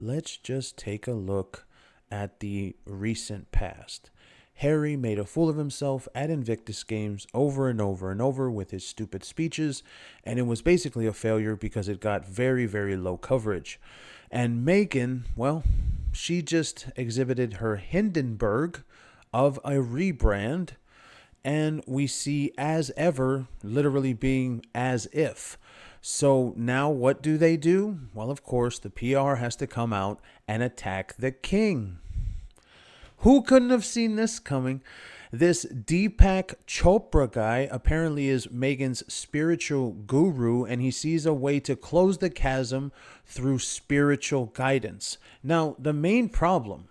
Let's just take a look at the recent past. Harry made a fool of himself at Invictus Games over and over and over with his stupid speeches, and it was basically a failure because it got very, very low coverage. And Meghan, well, she just exhibited her Hindenburg of a rebrand, and we see as ever literally being as if. So now what do? Well, of course, the PR has to come out and attack the king. Who couldn't have seen this coming? This Deepak Chopra guy apparently is Meghan's spiritual guru, and he sees a way to close the chasm through spiritual guidance. Now, the main problem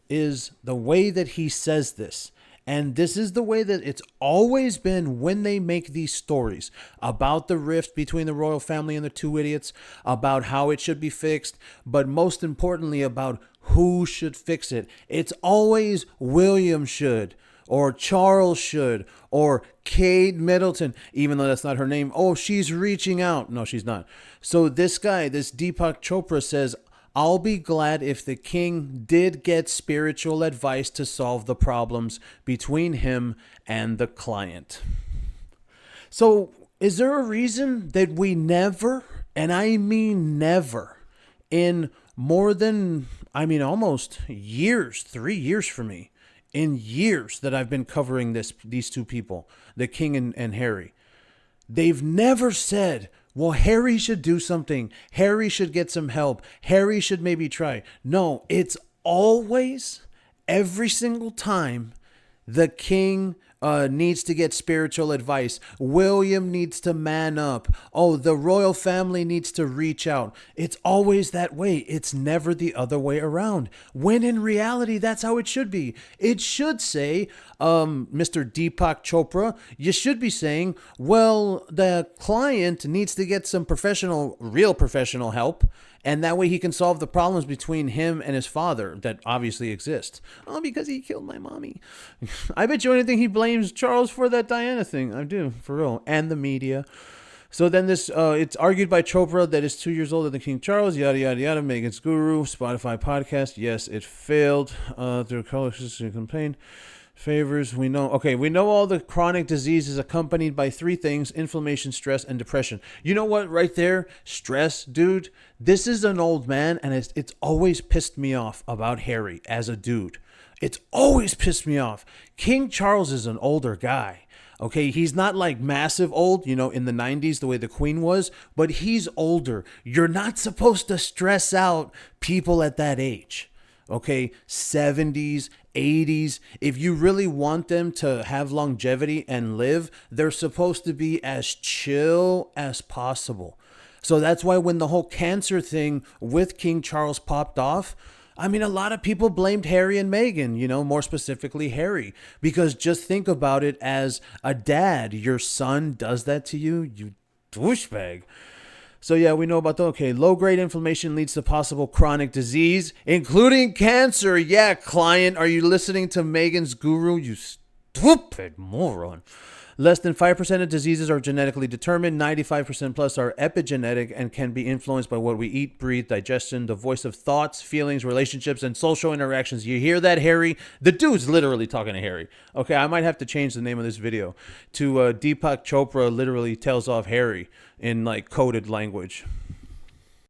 is the way that he says this. And this is the way that it's always been when they make these stories about the rift between the royal family and the two idiots, about how it should be fixed, but most importantly, about who should fix it. It's always William should, or Charles should, or Kate Middleton, even though that's not her name. Oh, she's reaching out. No, she's not. So this guy, this Deepak Chopra says, I'll be glad if the king did get spiritual advice to solve the problems between him and the client. So, is there a reason that we never, and I mean never, in more than, almost years, 3 years for me, in years that I've been covering these two people, the king and Harry, they've never said, well, Harry should do something. Harry should get some help. Harry should maybe try. No, it's always, every single time, the king needs to get spiritual advice. William needs to man up. Oh, the royal family needs to reach out. It's always that way. It's never the other way around. When in reality, that's how it should be. It should say, Mr. Deepak Chopra, you should be saying, well, the client needs to get some real professional help. And that way he can solve the problems between him and his father that obviously exist. Oh, because he killed my mommy. I bet you anything he blames Charles for that Diana thing. I do, for real. And the media. So then it's argued by Chopra that it's 2 years older than King Charles, yada, yada, yada. Meghan's guru, Spotify podcast. Yes, it failed through color campaign. Favors, we know all the chronic diseases accompanied by three things: inflammation, stress, and depression. You know what, right there? Stress, dude. This is an old man, and it's always pissed me off about Harry as a dude. It's always pissed me off. King Charles is an older guy. Okay, he's not like massive old, in the 90s, the way the Queen was, but he's older. You're not supposed to stress out people at that age. Okay, 70s, 80s. If you really want them to have longevity and live, they're supposed to be as chill as possible. So that's why when the whole cancer thing with King Charles popped off, a lot of people blamed Harry and Meghan, more specifically Harry, because just think about it as a dad. Your son does that to you, you douchebag. So yeah, we know about low-grade inflammation leads to possible chronic disease, including cancer. Yeah, client, are you listening to Meghan's guru, you stupid moron? Less than 5% of diseases are genetically determined. 95% plus are epigenetic and can be influenced by what we eat, breathe, digestion, the voice of thoughts, feelings, relationships, and social interactions. You hear that, Harry? The dude's literally talking to Harry. Okay, I might have to change the name of this video to Deepak Chopra literally tells off Harry in coded language.